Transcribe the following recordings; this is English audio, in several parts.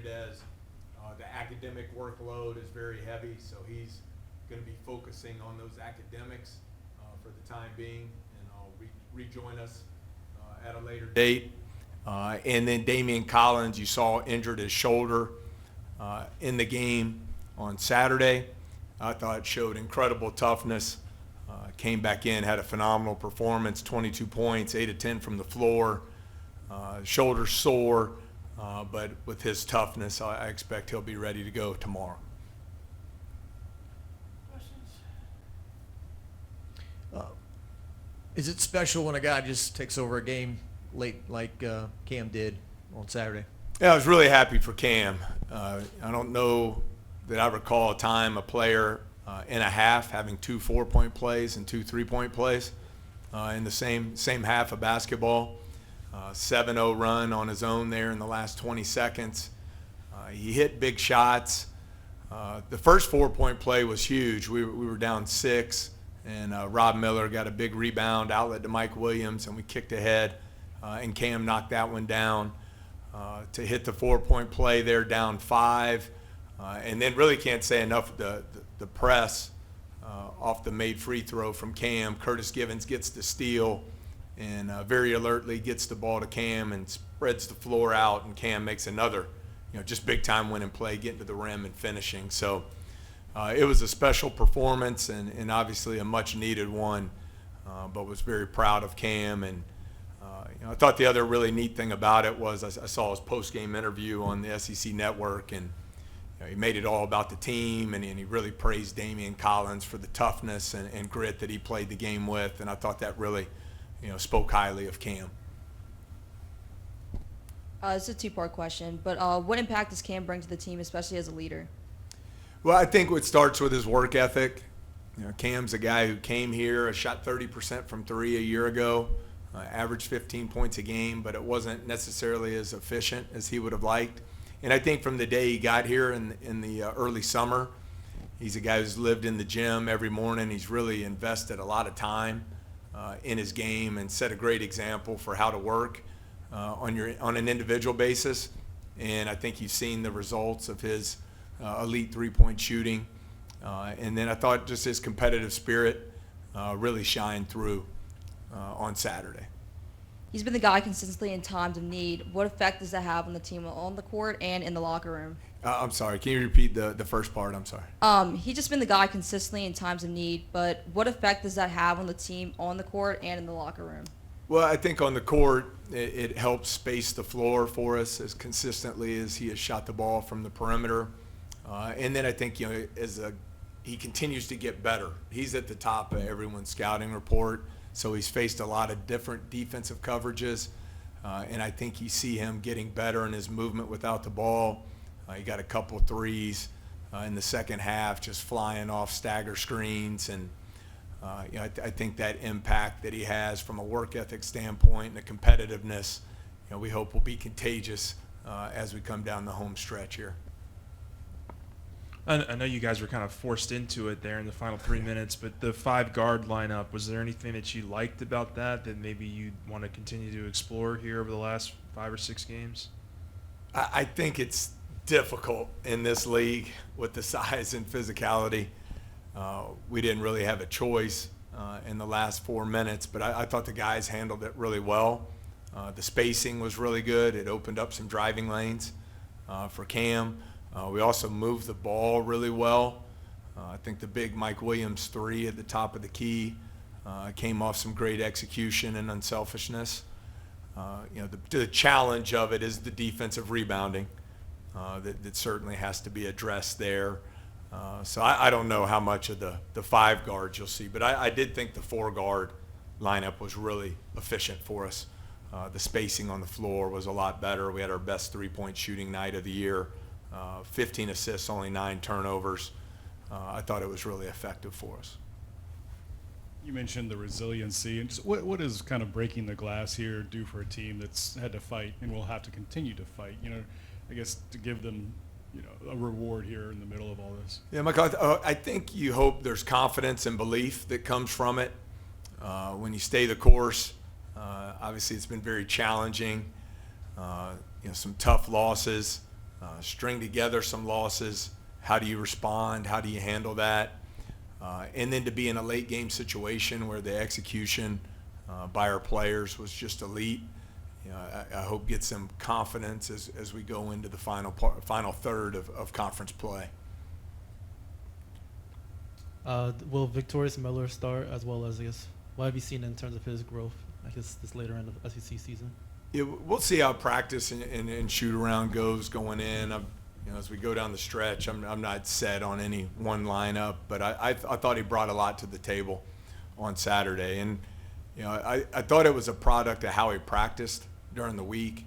Trades. The academic workload is very heavy, so he's going to be focusing on those academics for the time being, and I'll rejoin us at a later date. And then Damian Collins, you saw injured his shoulder in the game on Saturday. I thought showed incredible toughness. Came back in, had a phenomenal performance, 22 points, 8 of 10 from the floor. Shoulder sore, but with his toughness, I expect he'll be ready to go tomorrow. Is it special when a guy just takes over a game late like Cam did on Saturday? Yeah, I was really happy for Cam. I don't know that I recall a time a player in a half having 2 4-point plays and 2 3-point plays in the same half of basketball. 7-0 run on his own there in the last 20 seconds. He hit big shots. The first 4-point play was huge. We were down 6, and Rob Miller got a big rebound, outlet to Mike Williams, and we kicked ahead, and Cam knocked that one down to hit the 4-point play there down 5. And then really can't say enough the press off the made free throw from Cam. Curtis Givens gets the steal and very alertly gets the ball to Cam and spreads the floor out, and Cam makes another, just big time winning play, getting to the rim and finishing. So it was a special performance and obviously a much needed one, but was very proud of Cam. And I thought the other really neat thing about it was I saw his post-game interview on the SEC Network, and he made it all about the team, and he really praised Damian Collins for the toughness and grit that he played the game with, and I thought that really spoke highly of Cam. It's a 2-part question, but what impact does Cam bring to the team, especially as a leader? Well, I think it starts with his work ethic. Cam's a guy who came here, shot 30% from 3 a year ago, averaged 15 points a game, but it wasn't necessarily as efficient as he would have liked. And I think from the day he got here in the early summer, he's a guy who's lived in the gym every morning. He's really invested a lot of time in his game and set a great example for how to work on an individual basis. And I think you've seen the results of his elite 3-point shooting. And then I thought just his competitive spirit really shined through on Saturday. He's been the guy consistently in times of need. What effect does that have on the team on the court and in the locker room? I'm sorry. Can you repeat the first part? I'm sorry. He's just been the guy consistently in times of need, but what effect does that have on the team on the court and in the locker room? Well, I think on the court, it helps space the floor for us as consistently as he has shot the ball from the perimeter. And then I think, he continues to get better. He's at the top of everyone's scouting report. So he's faced a lot of different defensive coverages, and I think you see him getting better in his movement without the ball. He got a couple of threes in the second half, just flying off stagger screens, and I think that impact that he has from a work ethic standpoint and a competitiveness, we hope will be contagious as we come down the home stretch here. I know you guys were kind of forced into it there in the final 3 minutes, but the 5-guard lineup, was there anything that you liked about that maybe you'd want to continue to explore here over the last 5 or 6 games? I think it's difficult in this league with the size and physicality. We didn't really have a choice in the last 4 minutes, but I thought the guys handled it really well. The spacing was really good. It opened up some driving lanes for Cam. We also moved the ball really well. I think the big Mike Williams 3 at the top of the key came off some great execution and unselfishness. The challenge of it is the defensive rebounding that certainly has to be addressed there. So I don't know how much of the 5 guards you'll see, but I did think the 4-guard lineup was really efficient for us. The spacing on the floor was a lot better. We had our best 3-point shooting night of the year. 15 assists, only 9 turnovers. I thought it was really effective for us. You mentioned the resiliency, and just what is kind of breaking the glass here do for a team that's had to fight and will have to continue to fight? I guess to give them, a reward here in the middle of all this. Yeah, Michael, I think you hope there's confidence and belief that comes from it when you stay the course. Obviously, it's been very challenging. Some tough losses. string together some losses. How do you respond? How do you handle that? And then to be in a late game situation where the execution by our players was just elite. I hope gets them confidence as we go into the final third of conference play. Will Victorious Miller start, as well as, I guess, what have you seen in terms of his growth, I guess, this later end of SEC season? Yeah, we'll see how practice and shoot around goes going in. As we go down the stretch, I'm not set on any one lineup, but I thought he brought a lot to the table on Saturday, and I thought it was a product of how he practiced during the week.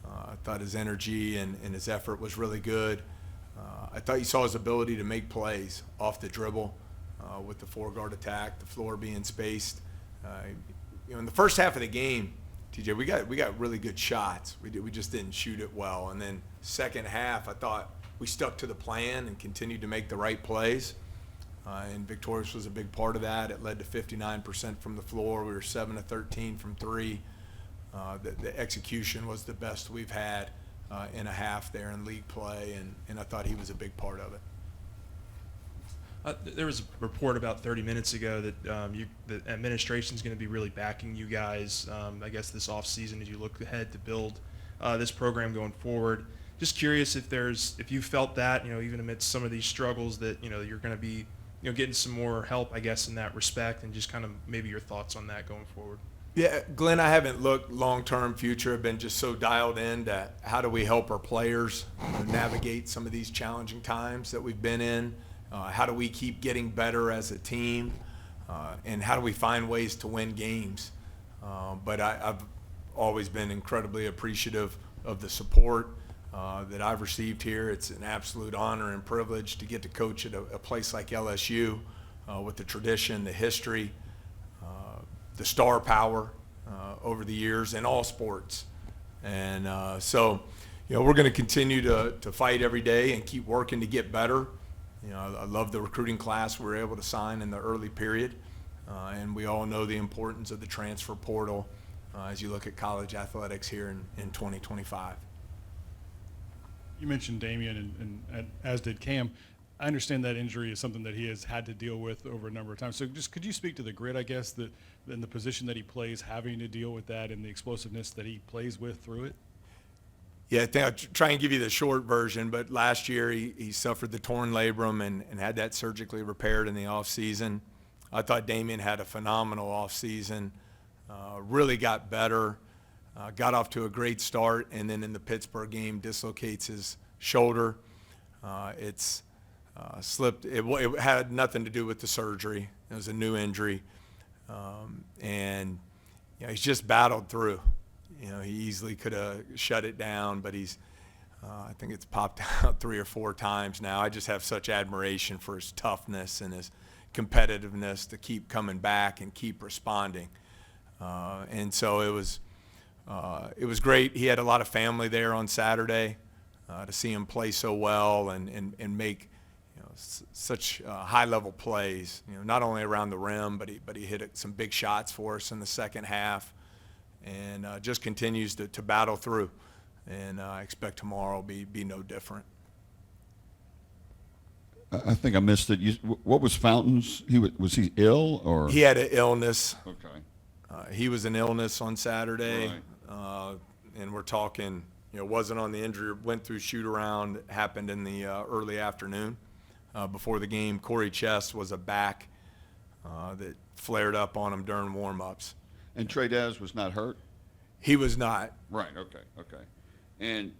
I thought his energy and his effort was really good. I thought you saw his ability to make plays off the dribble with the four-guard attack, the floor being spaced. In the first half of the game, TJ, we got really good shots. We just didn't shoot it well. And then second half, I thought we stuck to the plan and continued to make the right plays. And Victorious was a big part of that. It led to 59% from the floor. We were 7 of 13 from three. The execution was the best we've had in a half there in league play, and I thought he was a big part of it. There was a report about 30 minutes ago that the administration is going to be really backing you guys, I guess, this offseason as you look ahead to build this program going forward. Just curious if you felt that, even amidst some of these struggles, that you're going to be getting some more help, I guess, in that respect, and just kind of maybe your thoughts on that going forward. Yeah, Glenn, I haven't looked long-term future. I've been just so dialed in to how do we help our players navigate some of these challenging times that we've been in. How do we keep getting better as a team, and how do we find ways to win games? But I've always been incredibly appreciative of the support that I've received here. It's an absolute honor and privilege to get to coach at a place like LSU with the tradition, the history, the star power over the years in all sports. And so we're going to continue to fight every day and keep working to get better. I love the recruiting class we were able to sign in the early period, and we all know the importance of the transfer portal as you look at college athletics here in 2025. You mentioned Damian, and as did Cam. I understand that injury is something that he has had to deal with over a number of times. So just could you speak to the grit, I guess, that in the position that he plays, having to deal with that and the explosiveness that he plays with through it? Yeah, I think I'll try and give you the short version, but last year he suffered the torn labrum and had that surgically repaired in the offseason. I thought Damian had a phenomenal offseason, really got better, got off to a great start, and then in the Pittsburgh game dislocates his shoulder. It's slipped. It had nothing to do with the surgery. It was a new injury, and he's just battled through. He easily could have shut it down, but I think it's popped out 3 or 4 times now. I just have such admiration for his toughness and his competitiveness to keep coming back and keep responding. And so it was great. He had a lot of family there on Saturday to see him play so well and make such high-level plays. Not only around the rim, but he hit some big shots for us in the second half. And just continues to battle through, and I expect tomorrow will be no different. I think I missed it. What was Fountain's? Was he ill or? He had an illness. Okay. He was an illness on Saturday, Right. And we're talking. Wasn't on the injury. Went through shoot around. Happened in the early afternoon before the game. Corey Chest was a back that flared up on him during warm-ups. And Trey Dez was not hurt? He was not. Right, okay. And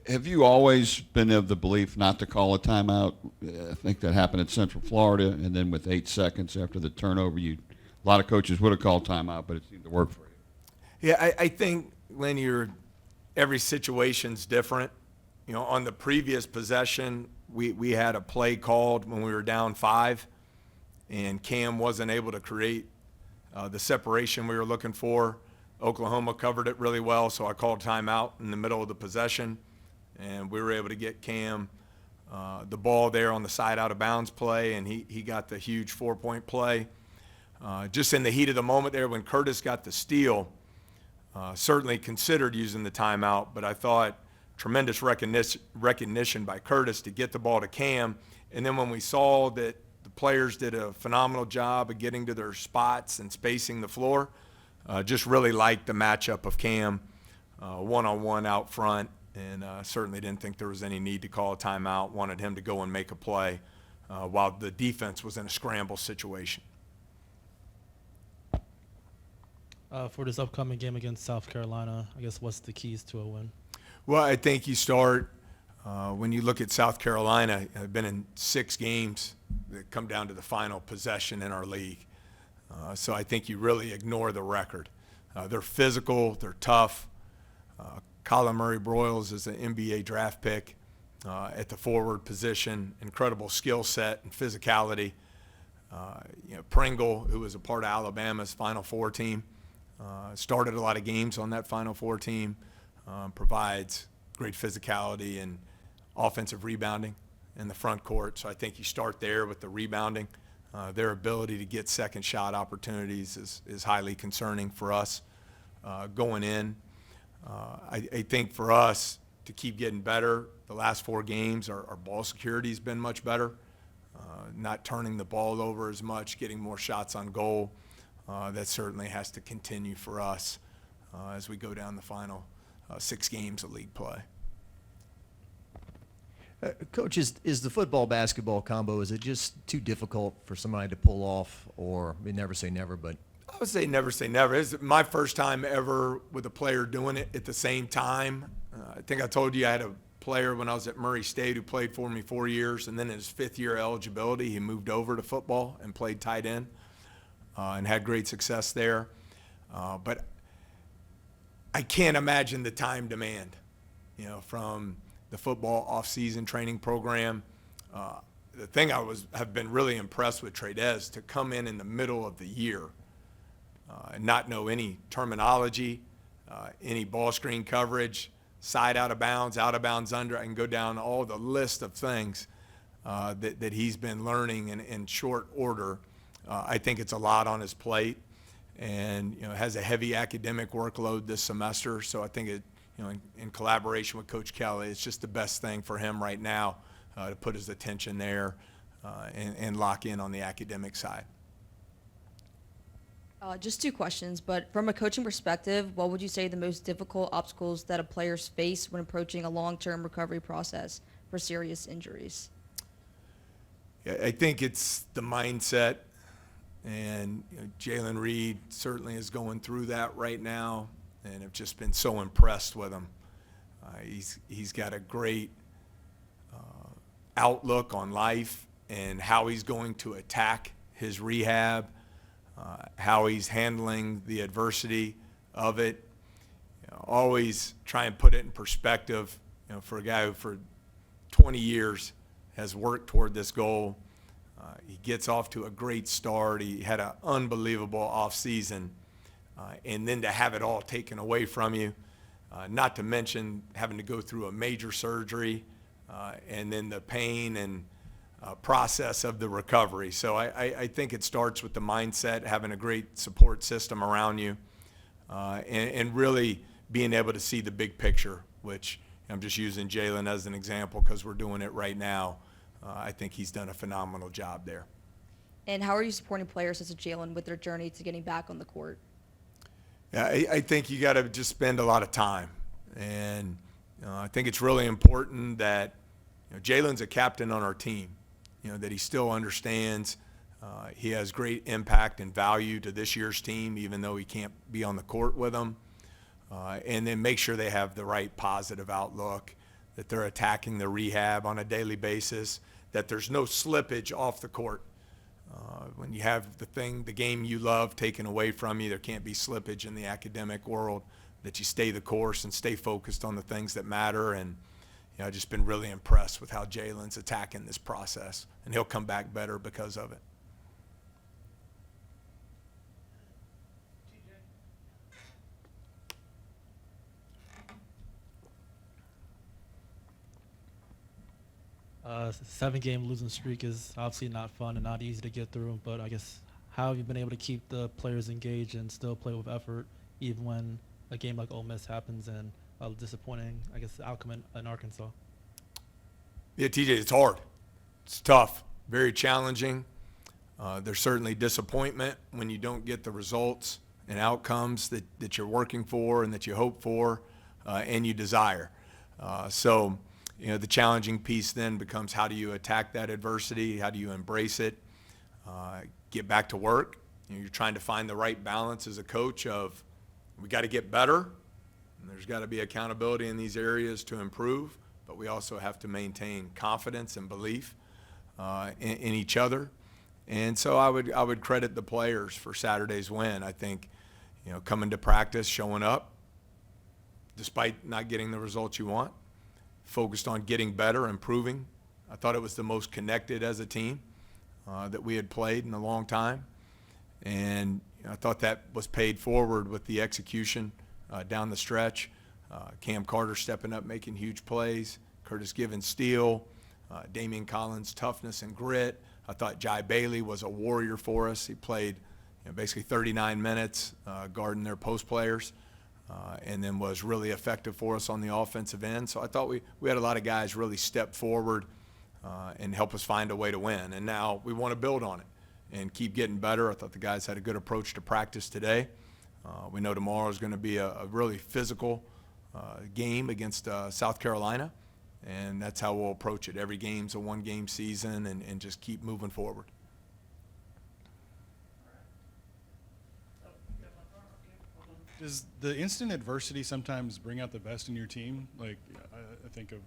have you always been of the belief not to call a timeout? I think that happened at Central Florida, and then with 8 seconds after the turnover, a lot of coaches would have called timeout, but it seemed to work for you. Yeah, I think, Len, every situation's different. On the previous possession, we had a play called when we were down 5, and Cam wasn't able to create the separation we were looking for. Oklahoma covered it really well, so I called timeout in the middle of the possession, and we were able to get Cam the ball there on the side out of bounds play, and he got the huge 4-point play. Just in the heat of the moment there when Curtis got the steal, certainly considered using the timeout, but I thought tremendous recognition by Curtis to get the ball to Cam. And then when we saw that the players did a phenomenal job of getting to their spots and spacing the floor, just really liked the matchup of Cam one-on-one out front, and certainly didn't think there was any need to call a timeout. Wanted him to go and make a play while the defense was in a scramble situation. For this upcoming game against South Carolina, I guess what's the keys to a win? Well, I think you start when you look at South Carolina. I've been in 6 games that come down to the final possession in our league. So I think you really ignore the record. They're physical, they're tough. Colin Murray-Broyles is an NBA draft pick at the forward position, incredible skill set and physicality. Pringle, who was a part of Alabama's Final Four team, started a lot of games on that Final Four team, provides great physicality and offensive rebounding in the front court. So I think you start there with the rebounding. Their ability to get second shot opportunities is highly concerning for us going in. I think for us to keep getting better, the last 4 games, our ball security has been much better. Not turning the ball over as much, getting more shots on goal. That certainly has to continue for us as we go down the final 6 games of league play. Coach, is the football-basketball combo, is it just too difficult for somebody to pull off? Or, I mean, never say never, but I would say never say never. It's my first time ever with a player doing it at the same time. I think I told you I had a player when I was at Murray State who played for me 4 years, and then in his 5th year eligibility, he moved over to football and played tight end and had great success there. But I can't imagine the time demand, from the football off-season training program. The thing have been really impressed with Tradez to come in the middle of the year and not know any terminology, any ball screen coverage, side out of bounds under. I can go down all the list of things that he's been learning in short order. I think it's a lot on his plate, and has a heavy academic workload this semester. So I think it, in collaboration with Coach Kelly, it's just the best thing for him right now to put his attention there and lock in on the academic side. Just 2 questions, but from a coaching perspective, what would you say the most difficult obstacles that a players face when approaching a long-term recovery process for serious injuries? I think it's the mindset, and Jalen Reed certainly is going through that right now, and I've just been so impressed with him. He's got a great outlook on life and how he's going to attack his rehab, how he's handling the adversity of it. Always try and put it in perspective, for a guy who for 20 years has worked toward this goal. He gets off to a great start. He had an unbelievable offseason. And then to have it all taken away from you, not to mention having to go through a major surgery and then the pain and process of the recovery. So I think it starts with the mindset, having a great support system around you, and really being able to see the big picture, which I'm just using Jalen as an example because we're doing it right now. I think he's done a phenomenal job there. And how are you supporting players such as Jalen with their journey to getting back on the court? Yeah, I think you got to just spend a lot of time. And I think it's really important that Jalen's a captain on our team, that he still understands he has great impact and value to this year's team, even though he can't be on the court with them. And then make sure they have the right positive outlook, that they're attacking the rehab on a daily basis, that there's no slippage off the court. When you have the game you love taken away from you, there can't be slippage in the academic world, that you stay the course and stay focused on the things that matter. And I've just been really impressed with how Jalen's attacking this process, and he'll come back better because of it. A 7-game losing streak is obviously not fun and not easy to get through, but I guess how have you been able to keep the players engaged and still play with effort even when a game like Ole Miss happens and a disappointing, I guess, outcome in Arkansas. Yeah, TJ, it's hard. It's tough, very challenging. There's certainly disappointment when you don't get the results and outcomes that you're working for and that you hope for and you desire. So, the challenging piece then becomes how do you attack that adversity? How do you embrace it? Get back to work. You're trying to find the right balance as a coach of we got to get better, and there's got to be accountability in these areas to improve, but we also have to maintain confidence and belief in each other. And so I would credit the players for Saturday's win. I think, coming to practice, showing up, despite not getting the results you want, focused on getting better, improving. I thought it was the most connected as a team that we had played in a long time. And I thought that was paid forward with the execution down the stretch. Cam Carter stepping up, making huge plays. Curtis Givens steal. Damian Collins' toughness and grit. I thought Jai Bailey was a warrior for us. He played basically 39 minutes guarding their post players and then was really effective for us on the offensive end. So I thought we had a lot of guys really step forward and help us find a way to win. And now we want to build on it and keep getting better. I thought the guys had a good approach to practice today. We know tomorrow is going to be a really physical game against South Carolina, and that's how we'll approach it. Every game's a one-game season and just keep moving forward. Does the instant adversity sometimes bring out the best in your team? Like, I think of,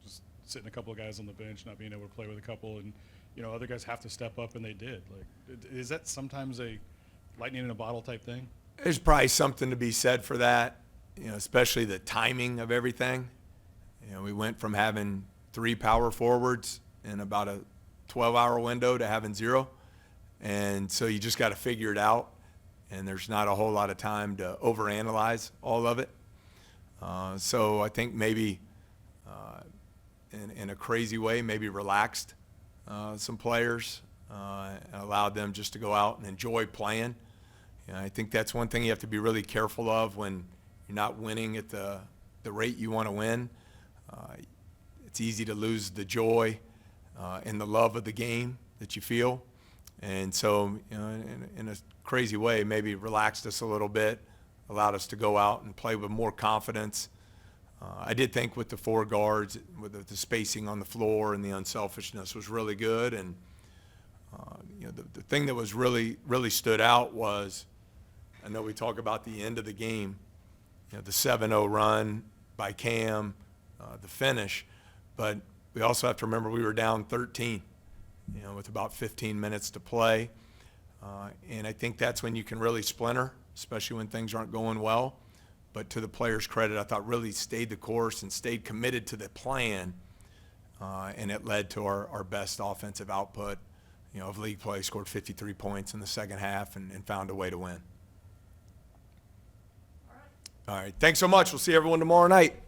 just sitting a couple of guys on the bench, not being able to play with a couple, and, other guys have to step up, and they did. Like, is that sometimes a lightning in a bottle type thing? There's probably something to be said for that, especially the timing of everything. We went from having 3 power forwards in about a 12-hour window to having 0. And so you just got to figure it out. And there's not a whole lot of time to overanalyze all of it. So I think maybe in a crazy way, maybe relaxed some players and allowed them just to go out and enjoy playing. I think that's one thing you have to be really careful of when you're not winning at the rate you want to win. It's easy to lose the joy and the love of the game that you feel. And so, in a crazy way, maybe relaxed us a little bit, allowed us to go out and play with more confidence. I did think with the 4 guards, with the spacing on the floor and the unselfishness was really good. And, the thing that was really stood out was, I know we talk about the end of the game, the 7-0 run by Cam, the finish, but we also have to remember we were down 13, with about 15 minutes to play. And I think that's when you can really splinter, especially when things aren't going well. But to the players' credit, I thought really stayed the course and stayed committed to the plan, and it led to our best offensive output, of league play, scored 53 points in the second half and found a way to win. All right. Thanks so much. We'll see everyone tomorrow night.